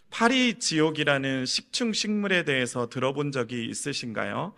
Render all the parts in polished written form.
파리지옥이라는 식충 식물에 대해서 들어본 적이 있으신가요?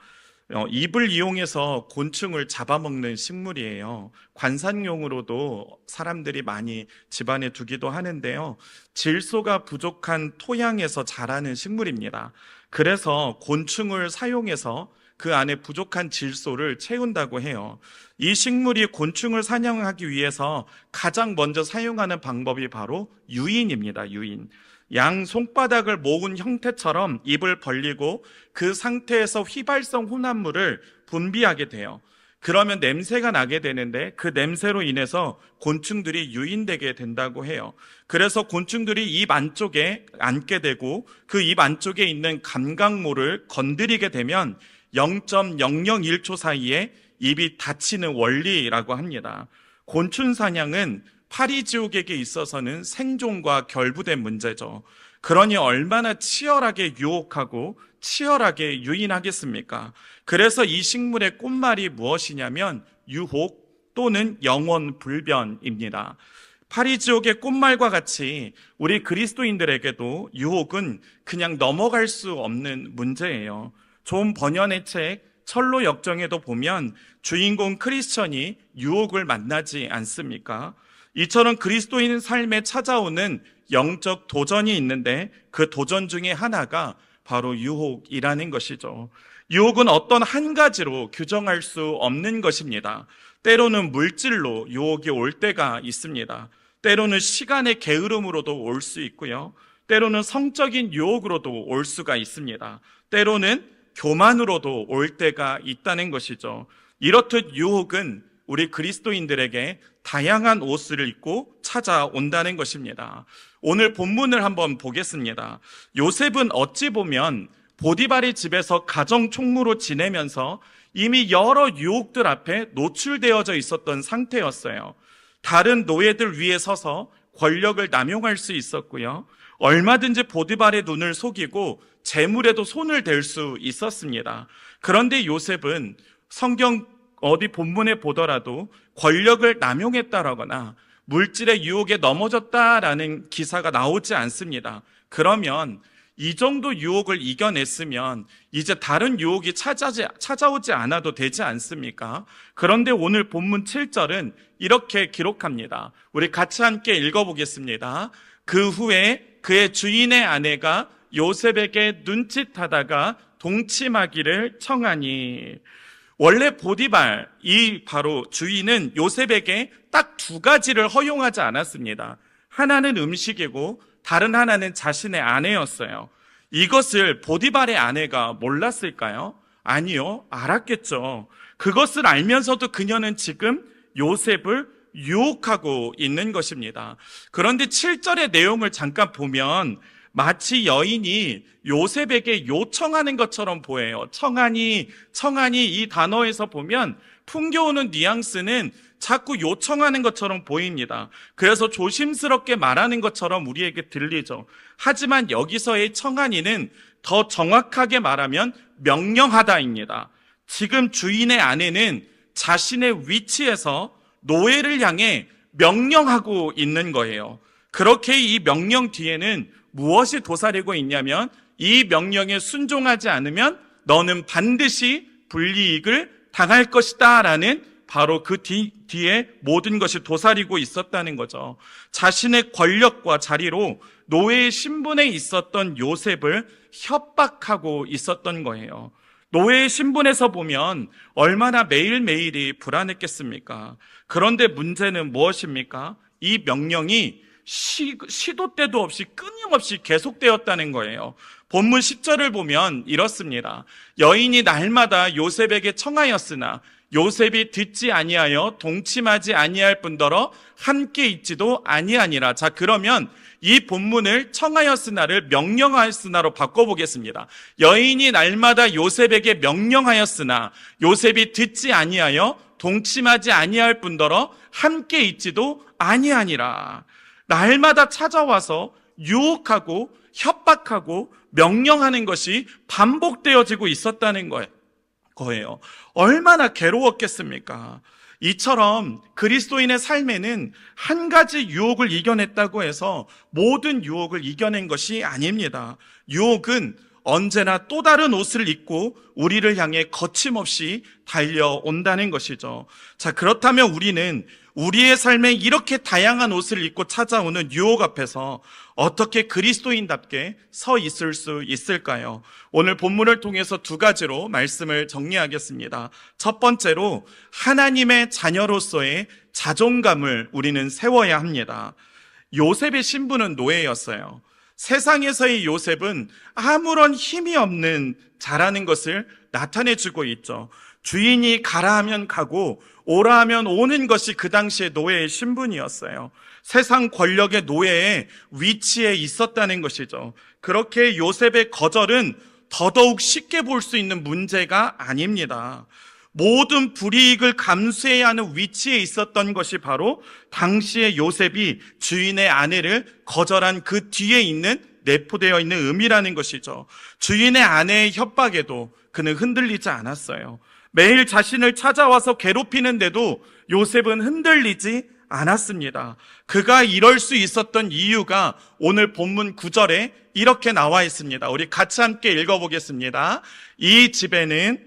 잎을 이용해서 곤충을 잡아먹는 식물이에요. 관상용으로도 사람들이 많이 집안에 두기도 하는데요. 질소가 부족한 토양에서 자라는 식물입니다. 그래서 곤충을 사용해서 그 안에 부족한 질소를 채운다고 해요. 이 식물이 곤충을 사냥하기 위해서 가장 먼저 사용하는 방법이 바로 유인입니다. 유인. 양 손바닥을 모은 형태처럼 입을 벌리고 그 상태에서 휘발성 혼합물을 분비하게 돼요. 그러면 냄새가 나게 되는데 그 냄새로 인해서 곤충들이 유인되게 된다고 해요. 그래서 곤충들이 입 안쪽에 앉게 되고 그 입 안쪽에 있는 감각모를 건드리게 되면 0.001초 사이에 입이 닫히는 원리라고 합니다. 곤충 사냥은 파리지옥에게 있어서는 생존과 결부된 문제죠. 그러니 얼마나 치열하게 유혹하고 치열하게 유인하겠습니까? 그래서 이 식물의 꽃말이 무엇이냐면 유혹 또는 영원 불변입니다. 파리지옥의 꽃말과 같이 우리 그리스도인들에게도 유혹은 그냥 넘어갈 수 없는 문제예요. 존 버년의 책 철로 역정에도 보면 주인공 크리스천이 유혹을 만나지 않습니까? 이처럼 그리스도인 삶에 찾아오는 영적 도전이 있는데 그 도전 중에 하나가 바로 유혹이라는 것이죠. 유혹은 어떤 한 가지로 규정할 수 없는 것입니다. 때로는 물질로 유혹이 올 때가 있습니다. 때로는 시간의 게으름으로도 올 수 있고요. 때로는 성적인 유혹으로도 올 수가 있습니다. 때로는 교만으로도 올 때가 있다는 것이죠. 이렇듯 유혹은 우리 그리스도인들에게 다양한 옷을 입고 찾아온다는 것입니다. 오늘 본문을 한번 보겠습니다. 요셉은 어찌 보면 보디발의 집에서 가정 총무로 지내면서 이미 여러 유혹들 앞에 노출되어져 있었던 상태였어요. 다른 노예들 위에 서서 권력을 남용할 수 있었고요. 얼마든지 보디발의 눈을 속이고 재물에도 손을 댈 수 있었습니다. 그런데 요셉은 성경 어디 본문에 보더라도 권력을 남용했다라거나 물질의 유혹에 넘어졌다라는 기사가 나오지 않습니다. 그러면 이 정도 유혹을 이겨냈으면 이제 다른 유혹이 찾아오지 않아도 되지 않습니까? 그런데 오늘 본문 7절은 이렇게 기록합니다. 우리 같이 함께 읽어보겠습니다. 그 후에 그의 주인의 아내가 요셉에게 눈짓하다가 동침하기를 청하니. 원래 보디발, 이 바로 주인은 요셉에게 딱 두 가지를 허용하지 않았습니다. 하나는 음식이고 다른 하나는 자신의 아내였어요. 이것을 보디발의 아내가 몰랐을까요? 아니요, 알았겠죠. 그것을 알면서도 그녀는 지금 요셉을 유혹하고 있는 것입니다. 그런데 7절의 내용을 잠깐 보면 마치 여인이 요셉에게 요청하는 것처럼 보여요. 청하니 이 단어에서 보면 풍겨오는 뉘앙스는 자꾸 요청하는 것처럼 보입니다. 그래서 조심스럽게 말하는 것처럼 우리에게 들리죠. 하지만 여기서의 청하니는 더 정확하게 말하면 명령하다입니다. 지금 주인의 아내는 자신의 위치에서 노예를 향해 명령하고 있는 거예요. 그렇게 이 명령 뒤에는 무엇이 도사리고 있냐면 이 명령에 순종하지 않으면 너는 반드시 불이익을 당할 것이다 라는 바로 그 뒤에 모든 것이 도사리고 있었다는 거죠. 자신의 권력과 자리로 노예의 신분에 있었던 요셉을 협박하고 있었던 거예요. 노예의 신분에서 보면 얼마나 매일매일이 불안했겠습니까? 그런데 문제는 무엇입니까? 이 명령이 시도 때도 없이 끊임없이 계속되었다는 거예요. 본문 10절을 보면 이렇습니다. 여인이 날마다 요셉에게 청하였으나 요셉이 듣지 아니하여 동침하지 아니할 뿐더러 함께 있지도 아니하니라. 자, 그러면 이 본문을 청하였으나를 명령하였으나로 바꿔보겠습니다. 여인이 날마다 요셉에게 명령하였으나 요셉이 듣지 아니하여 동침하지 아니할 뿐더러 함께 있지도 아니하니라. 날마다 찾아와서 유혹하고 협박하고 명령하는 것이 반복되어지고 있었다는 거예요. 얼마나 괴로웠겠습니까? 이처럼 그리스도인의 삶에는 한 가지 유혹을 이겨냈다고 해서 모든 유혹을 이겨낸 것이 아닙니다. 유혹은 언제나 또 다른 옷을 입고 우리를 향해 거침없이 달려온다는 것이죠. 자, 그렇다면 우리는 우리의 삶에 이렇게 다양한 옷을 입고 찾아오는 유혹 앞에서 어떻게 그리스도인답게 서 있을 수 있을까요? 오늘 본문을 통해서 두 가지로 말씀을 정리하겠습니다. 첫 번째로 하나님의 자녀로서의 자존감을 우리는 세워야 합니다. 요셉의 신분은 노예였어요. 세상에서의 요셉은 아무런 힘이 없는 자라는 것을 나타내주고 있죠. 주인이 가라 하면 가고 오라 하면 오는 것이 그 당시의 노예의 신분이었어요. 세상 권력의 노예의 위치에 있었다는 것이죠. 그렇게 요셉의 거절은 더더욱 쉽게 볼 수 있는 문제가 아닙니다. 모든 불이익을 감수해야 하는 위치에 있었던 것이 바로 당시의 요셉이 주인의 아내를 거절한 그 뒤에 있는 내포되어 있는 의미라는 것이죠. 주인의 아내의 협박에도 그는 흔들리지 않았어요. 매일 자신을 찾아와서 괴롭히는데도 요셉은 흔들리지 않았습니다. 그가 이럴 수 있었던 이유가 오늘 본문 9절에 이렇게 나와 있습니다. 우리 같이 함께 읽어보겠습니다. 이 집에는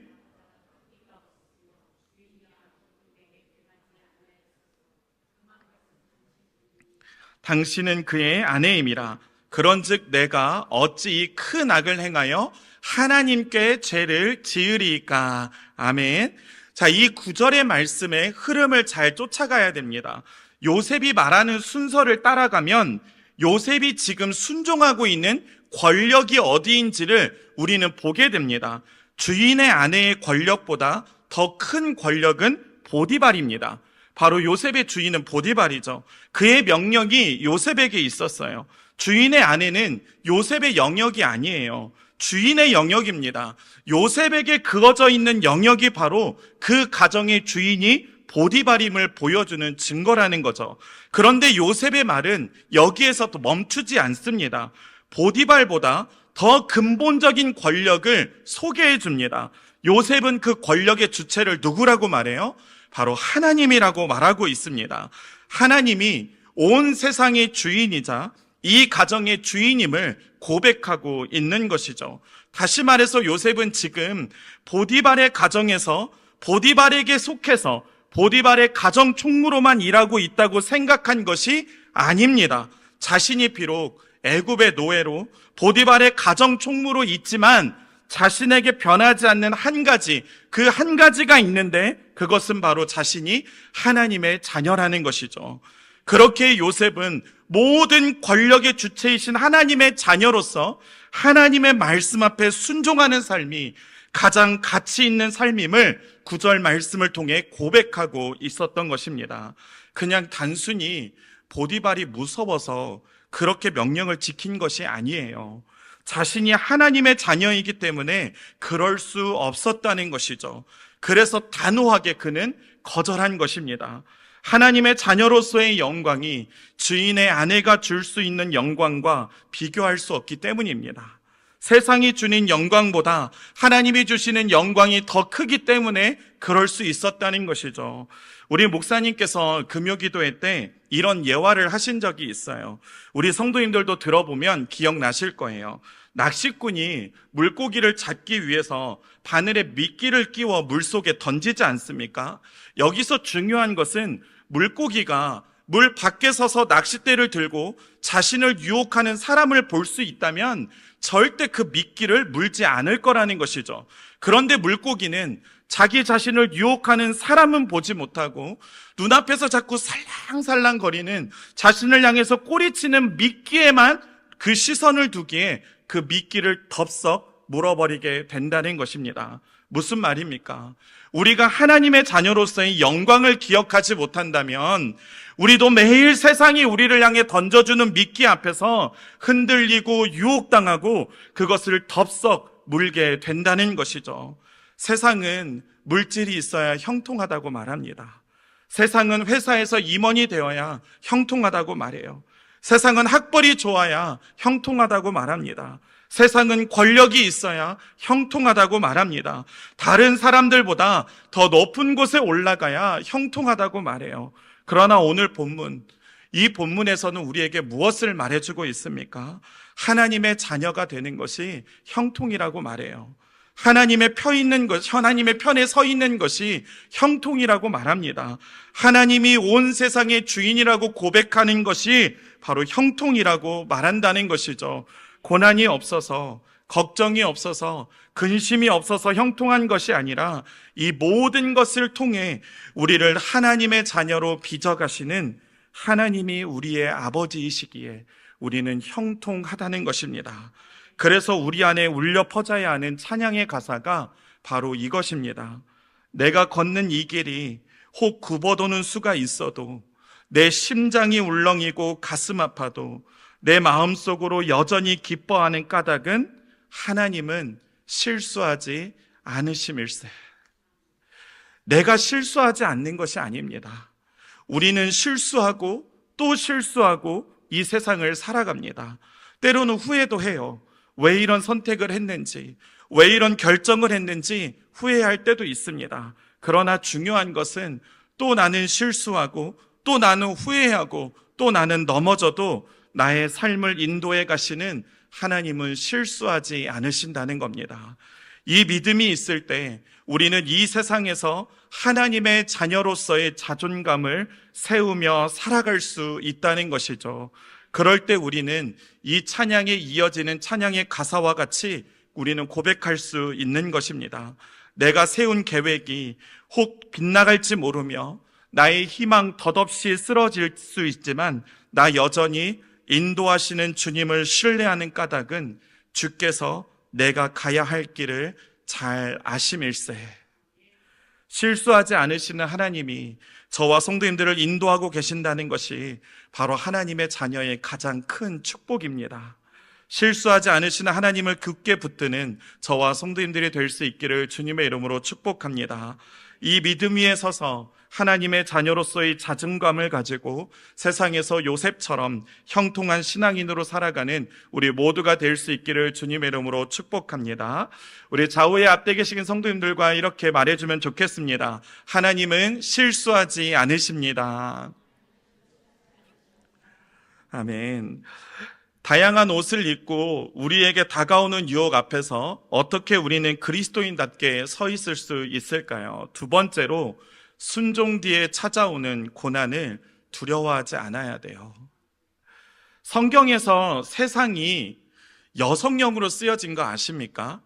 당신은 그의 아내임이라. 그런즉 내가 어찌 이 큰 악을 행하여 하나님께 죄를 지으리까. 아멘. 자, 이 9절의 말씀의 흐름을 잘 쫓아가야 됩니다. 요셉이 말하는 순서를 따라가면 요셉이 지금 순종하고 있는 권력이 어디인지를 우리는 보게 됩니다. 주인의 아내의 권력보다 더 큰 권력은 보디발입니다. 바로 요셉의 주인은 보디발이죠. 그의 명령이 요셉에게 있었어요. 주인의 아내는 요셉의 영역이 아니에요. 주인의 영역입니다. 요셉에게 그어져 있는 영역이 바로 그 가정의 주인이 보디발임을 보여주는 증거라는 거죠. 그런데 요셉의 말은 여기에서 또 멈추지 않습니다. 보디발보다 더 근본적인 권력을 소개해 줍니다. 요셉은 그 권력의 주체를 누구라고 말해요? 바로 하나님이라고 말하고 있습니다. 하나님이 온 세상의 주인이자 이 가정의 주인임을 고백하고 있는 것이죠. 다시 말해서 요셉은 지금 보디발의 가정에서 보디발에게 속해서 보디발의 가정 총무로만 일하고 있다고 생각한 것이 아닙니다. 자신이 비록 애굽의 노예로 보디발의 가정 총무로 있지만 자신에게 변하지 않는 한 가지, 그 한 가지가 있는데 그것은 바로 자신이 하나님의 자녀라는 것이죠. 그렇게 요셉은 모든 권력의 주체이신 하나님의 자녀로서 하나님의 말씀 앞에 순종하는 삶이 가장 가치 있는 삶임을 9절 말씀을 통해 고백하고 있었던 것입니다. 그냥 단순히 보디발이 무서워서 그렇게 명령을 지킨 것이 아니에요. 자신이 하나님의 자녀이기 때문에 그럴 수 없었다는 것이죠. 그래서 단호하게 그는 거절한 것입니다. 하나님의 자녀로서의 영광이 주인의 아내가 줄 수 있는 영광과 비교할 수 없기 때문입니다. 세상이 주는 영광보다 하나님이 주시는 영광이 더 크기 때문에 그럴 수 있었다는 것이죠. 우리 목사님께서 금요기도회 때 이런 예화를 하신 적이 있어요. 우리 성도님들도 들어보면 기억나실 거예요. 낚시꾼이 물고기를 잡기 위해서 바늘에 미끼를 끼워 물속에 던지지 않습니까? 여기서 중요한 것은 물고기가 물 밖에 서서 낚싯대를 들고 자신을 유혹하는 사람을 볼 수 있다면 절대 그 미끼를 물지 않을 거라는 것이죠. 그런데 물고기는 자기 자신을 유혹하는 사람은 보지 못하고 눈앞에서 자꾸 살랑살랑 거리는 자신을 향해서 꼬리치는 미끼에만 그 시선을 두기에 그 미끼를 덥석 물어버리게 된다는 것입니다. 무슨 말입니까? 우리가 하나님의 자녀로서의 영광을 기억하지 못한다면 우리도 매일 세상이 우리를 향해 던져주는 미끼 앞에서 흔들리고 유혹당하고 그것을 덥석 물게 된다는 것이죠. 세상은 물질이 있어야 형통하다고 말합니다. 세상은 회사에서 임원이 되어야 형통하다고 말해요. 세상은 학벌이 좋아야 형통하다고 말합니다. 세상은 권력이 있어야 형통하다고 말합니다. 다른 사람들보다 더 높은 곳에 올라가야 형통하다고 말해요. 그러나 오늘 본문, 이 본문에서는 우리에게 무엇을 말해주고 있습니까? 하나님의 자녀가 되는 것이 형통이라고 말해요. 하나님의 하나님의 편에 서 있는 것이 형통이라고 말합니다. 하나님이 온 세상의 주인이라고 고백하는 것이 바로 형통이라고 말한다는 것이죠. 고난이 없어서, 걱정이 없어서, 근심이 없어서 형통한 것이 아니라 이 모든 것을 통해 우리를 하나님의 자녀로 빚어가시는 하나님이 우리의 아버지이시기에 우리는 형통하다는 것입니다. 그래서 우리 안에 울려 퍼져야 하는 찬양의 가사가 바로 이것입니다. 내가 걷는 이 길이 혹 굽어도는 수가 있어도, 내 심장이 울렁이고 가슴 아파도 내 마음속으로 여전히 기뻐하는 까닭은 하나님은 실수하지 않으심일세. 내가 실수하지 않는 것이 아닙니다. 우리는 실수하고 또 실수하고 이 세상을 살아갑니다. 때로는 후회도 해요. 왜 이런 선택을 했는지, 왜 이런 결정을 했는지 후회할 때도 있습니다. 그러나 중요한 것은 또 나는 실수하고 또 나는 후회하고 또 나는 넘어져도 나의 삶을 인도해 가시는 하나님은 실수하지 않으신다는 겁니다. 이 믿음이 있을 때 우리는 이 세상에서 하나님의 자녀로서의 자존감을 세우며 살아갈 수 있다는 것이죠. 그럴 때 우리는 이 찬양에 이어지는 찬양의 가사와 같이 우리는 고백할 수 있는 것입니다. 내가 세운 계획이 혹 빗나갈지 모르며 나의 희망 덧없이 쓰러질 수 있지만 나 여전히 인도하시는 주님을 신뢰하는 까닭은 주께서 내가 가야 할 길을 잘 아심일세. 실수하지 않으시는 하나님이 저와 성도님들을 인도하고 계신다는 것이 바로 하나님의 자녀의 가장 큰 축복입니다. 실수하지 않으시는 하나님을 굳게 붙드는 저와 성도님들이 될 수 있기를 주님의 이름으로 축복합니다. 이 믿음 위에 서서 하나님의 자녀로서의 자존감을 가지고 세상에서 요셉처럼 형통한 신앙인으로 살아가는 우리 모두가 될 수 있기를 주님의 이름으로 축복합니다. 우리 좌우에 앞에 계신 성도님들과 이렇게 말해주면 좋겠습니다. 하나님은 실수하지 않으십니다. 아멘. 다양한 옷을 입고 우리에게 다가오는 유혹 앞에서 어떻게 우리는 그리스도인답게 서 있을 수 있을까요? 두 번째로, 순종 뒤에 찾아오는 고난을 두려워하지 않아야 돼요. 성경에서 세상이 여성형으로 쓰여진 거 아십니까?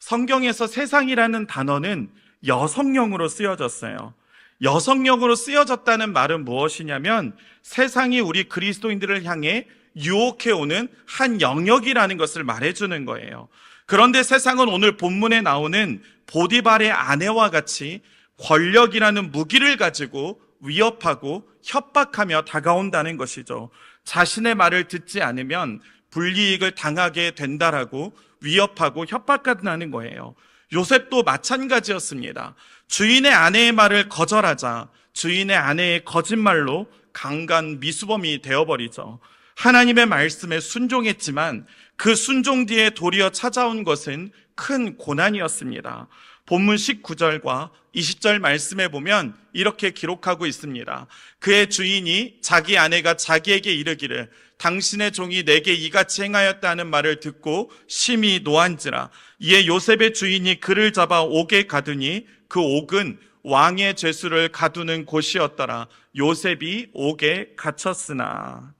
성경에서 세상이라는 단어는 여성형으로 쓰여졌어요. 여성형으로 쓰여졌다는 말은 무엇이냐면 세상이 우리 그리스도인들을 향해 유혹해오는 한 영역이라는 것을 말해주는 거예요. 그런데 세상은 오늘 본문에 나오는 보디발의 아내와 같이 권력이라는 무기를 가지고 위협하고 협박하며 다가온다는 것이죠. 자신의 말을 듣지 않으면 불이익을 당하게 된다라고 위협하고 협박한다는 거예요. 요셉도 마찬가지였습니다. 주인의 아내의 말을 거절하자 주인의 아내의 거짓말로 강간 미수범이 되어버리죠. 하나님의 말씀에 순종했지만 그 순종 뒤에 도리어 찾아온 것은 큰 고난이었습니다. 본문 19절과 20절 말씀에 보면 이렇게 기록하고 있습니다. 그의 주인이 자기 아내가 자기에게 이르기를 당신의 종이 내게 이같이 행하였다는 말을 듣고 심히 노한지라. 이에 요셉의 주인이 그를 잡아 옥에 가두니 그 옥은 왕의 죄수를 가두는 곳이었더라. 요셉이 옥에 갇혔으나.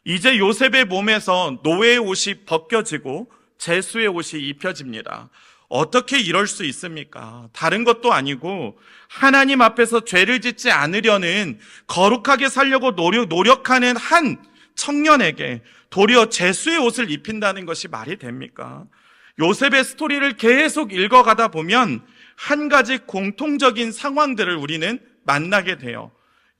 이제 요셉의 몸에서 노예의 옷이 벗겨지고 죄수의 옷이 입혀집니다. 어떻게 이럴 수 있습니까? 다른 것도 아니고 하나님 앞에서 죄를 짓지 않으려는, 거룩하게 살려고 노력하는 한 청년에게 도리어 죄수의 옷을 입힌다는 것이 말이 됩니까? 요셉의 스토리를 계속 읽어가다 보면 한 가지 공통적인 상황들을 우리는 만나게 돼요.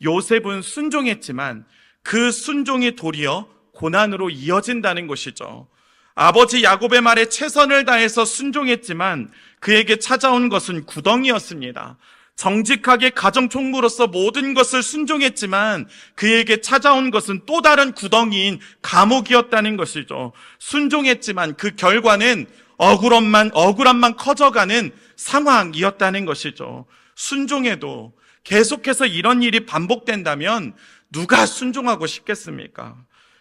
요셉은 순종했지만 그 순종이 도리어 고난으로 이어진다는 것이죠. 아버지 야곱의 말에 최선을 다해서 순종했지만 그에게 찾아온 것은 구덩이였습니다. 정직하게 가정 총무로서 모든 것을 순종했지만 그에게 찾아온 것은 또 다른 구덩이인 감옥이었다는 것이죠. 순종했지만 그 결과는 억울함만 커져가는 상황이었다는 것이죠. 순종해도 계속해서 이런 일이 반복된다면 누가 순종하고 싶겠습니까?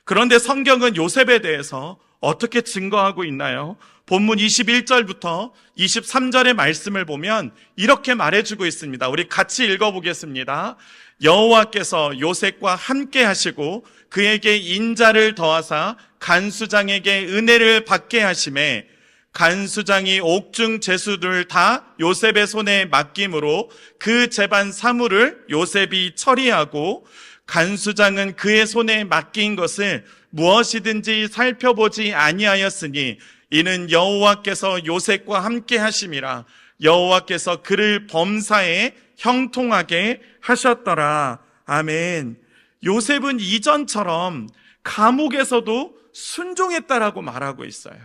그런데 성경은 요셉에 대해서 어떻게 증거하고 있나요? 본문 21절부터 23절의 말씀을 보면 이렇게 말해주고 있습니다. 우리 같이 읽어보겠습니다. 여호와께서 요셉과 함께 하시고 그에게 인자를 더하사 간수장에게 은혜를 받게 하심에 간수장이 옥중 제수들을 다 요셉의 손에 맡김으로 그 재반 사물을 요셉이 처리하고 간수장은 그의 손에 맡긴 것을 무엇이든지 살펴보지 아니하였으니 이는 여호와께서 요셉과 함께 하심이라. 여호와께서 그를 범사에 형통하게 하셨더라. 아멘. 요셉은 이전처럼 감옥에서도 순종했다라고 말하고 있어요.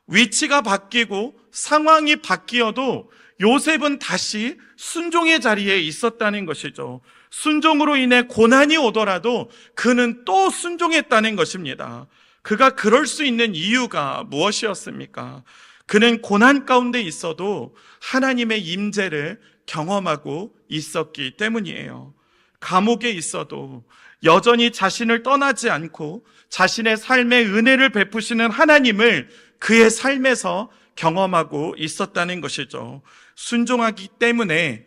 위치가 바뀌고 상황이 바뀌어도 요셉은 다시 순종의 자리에 있었다는 것이죠. 순종으로 인해 고난이 오더라도 그는 또 순종했다는 것입니다. 그가 그럴 수 있는 이유가 무엇이었습니까? 그는 고난 가운데 있어도 하나님의 임재를 경험하고 있었기 때문이에요. 감옥에 있어도 여전히 자신을 떠나지 않고 자신의 삶에 은혜를 베푸시는 하나님을 그의 삶에서 경험하고 있었다는 것이죠. 순종했기 때문에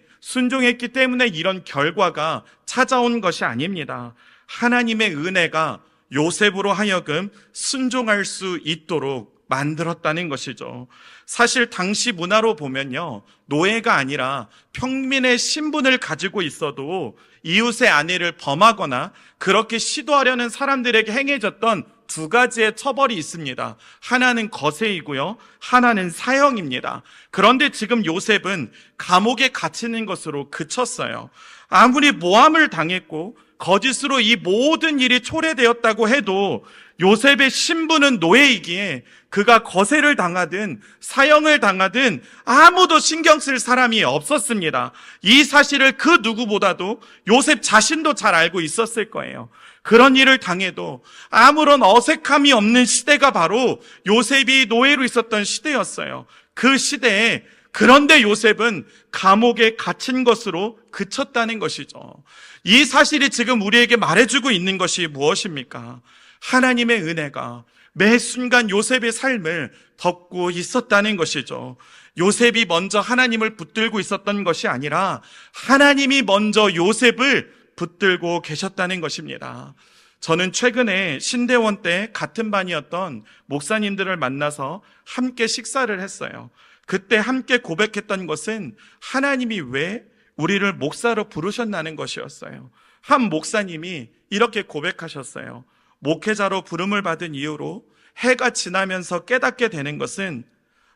이런 결과가 찾아온 것이 아닙니다. 하나님의 은혜가 요셉으로 하여금 순종할 수 있도록 만들었다는 것이죠. 사실 당시 문화로 보면요, 노예가 아니라 평민의 신분을 가지고 있어도 이웃의 아내를 범하거나 그렇게 시도하려는 사람들에게 행해졌던 두 가지의 처벌이 있습니다. 하나는 거세이고요, 하나는 사형입니다. 그런데 지금 요셉은 감옥에 갇히는 것으로 그쳤어요. 아무리 모함을 당했고 거짓으로 이 모든 일이 초래되었다고 해도 요셉의 신분은 노예이기에 그가 거세를 당하든 사형을 당하든 아무도 신경 쓸 사람이 없었습니다. 이 사실을 그 누구보다도 요셉 자신도 잘 알고 있었을 거예요. 그런 일을 당해도 아무런 어색함이 없는 시대가 바로 요셉이 노예로 있었던 시대였어요. 그 시대에 그런데 요셉은 감옥에 갇힌 것으로 그쳤다는 것이죠. 이 사실이 지금 우리에게 말해주고 있는 것이 무엇입니까? 하나님의 은혜가 매 순간 요셉의 삶을 덮고 있었다는 것이죠. 요셉이 먼저 하나님을 붙들고 있었던 것이 아니라 하나님이 먼저 요셉을 붙들고 계셨다는 것입니다. 저는 최근에 신대원 때 같은 반이었던 목사님들을 만나서 함께 식사를 했어요. 그때 함께 고백했던 것은 하나님이 왜 우리를 목사로 부르셨다는 것이었어요. 한 목사님이 이렇게 고백하셨어요. 목회자로 부름을 받은 이후로 해가 지나면서 깨닫게 되는 것은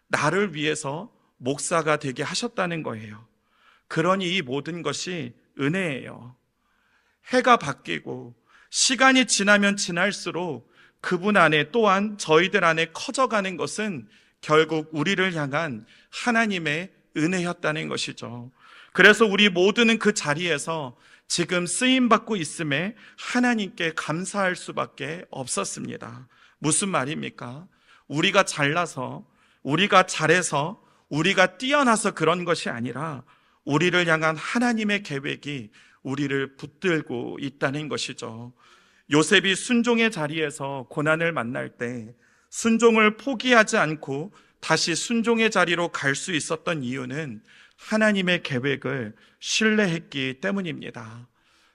나를 위해서 목사가 되게 하셨다는 거예요. 그러니 이 모든 것이 은혜예요. 해가 바뀌고 시간이 지나면 지날수록 그분 안에 또한 저희들 안에 커져가는 것은 결국 우리를 향한 하나님의 은혜였다는 것이죠. 그래서 우리 모두는 그 자리에서 지금 쓰임받고 있음에 하나님께 감사할 수밖에 없었습니다. 무슨 말입니까? 우리가 잘나서, 우리가 잘해서, 우리가 뛰어나서 그런 것이 아니라 우리를 향한 하나님의 계획이 우리를 붙들고 있다는 것이죠. 요셉이 순종의 자리에서 고난을 만날 때 순종을 포기하지 않고 다시 순종의 자리로 갈 수 있었던 이유는 하나님의 계획을 신뢰했기 때문입니다.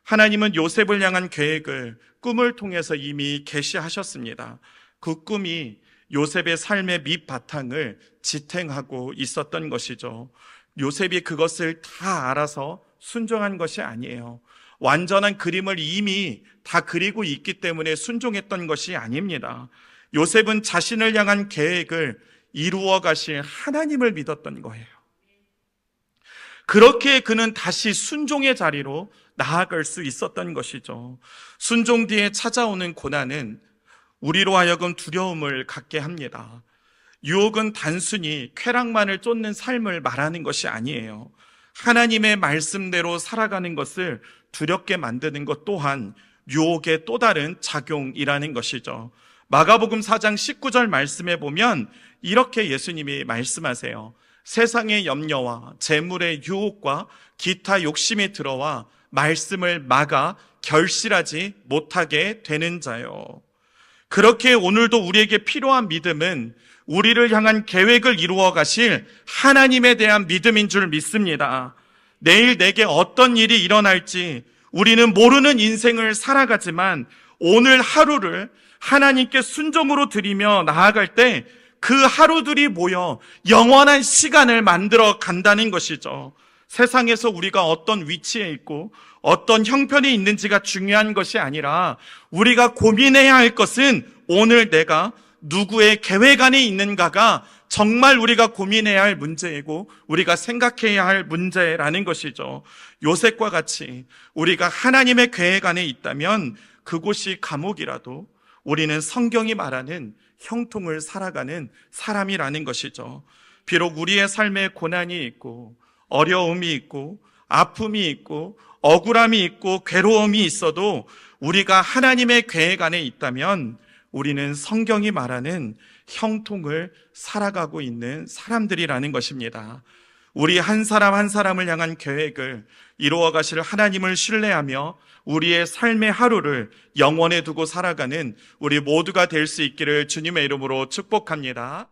하나님은 요셉을 향한 계획을 꿈을 통해서 이미 계시하셨습니다. 그 꿈이 요셉의 삶의 밑바탕을 지탱하고 있었던 것이죠. 요셉이 그것을 다 알아서 순종한 것이 아니에요. 완전한 그림을 이미 다 그리고 있기 때문에 순종했던 것이 아닙니다. 요셉은 자신을 향한 계획을 이루어 가실 하나님을 믿었던 거예요. 그렇게 그는 다시 순종의 자리로 나아갈 수 있었던 것이죠. 순종 뒤에 찾아오는 고난은 우리로 하여금 두려움을 갖게 합니다. 유혹은 단순히 쾌락만을 쫓는 삶을 말하는 것이 아니에요. 하나님의 말씀대로 살아가는 것을 두렵게 만드는 것 또한 유혹의 또 다른 작용이라는 것이죠. 마가복음 4장 19절 말씀에 보면 이렇게 예수님이 말씀하세요. 세상의 염려와 재물의 유혹과 기타 욕심이 들어와 말씀을 막아 결실하지 못하게 되는 자요. 그렇게 오늘도 우리에게 필요한 믿음은 우리를 향한 계획을 이루어 가실 하나님에 대한 믿음인 줄 믿습니다. 내일 내게 어떤 일이 일어날지 우리는 모르는 인생을 살아가지만 오늘 하루를 하나님께 순종으로 드리며 나아갈 때 그 하루들이 모여 영원한 시간을 만들어 간다는 것이죠. 세상에서 우리가 어떤 위치에 있고 어떤 형편이 있는지가 중요한 것이 아니라 우리가 고민해야 할 것은 오늘 내가 누구의 계획 안에 있는가가 정말 우리가 고민해야 할 문제이고 우리가 생각해야 할 문제라는 것이죠. 요셉과 같이 우리가 하나님의 계획 안에 있다면 그곳이 감옥이라도 우리는 성경이 말하는 형통을 살아가는 사람이라는 것이죠. 비록 우리의 삶에 고난이 있고 어려움이 있고 아픔이 있고 억울함이 있고 괴로움이 있어도 우리가 하나님의 계획 안에 있다면 우리는 성경이 말하는 형통을 살아가고 있는 사람들이라는 것입니다. 우리 한 사람 한 사람을 향한 계획을 이루어 가실 하나님을 신뢰하며 우리의 삶의 하루를 영원에 두고 살아가는 우리 모두가 될 수 있기를 주님의 이름으로 축복합니다.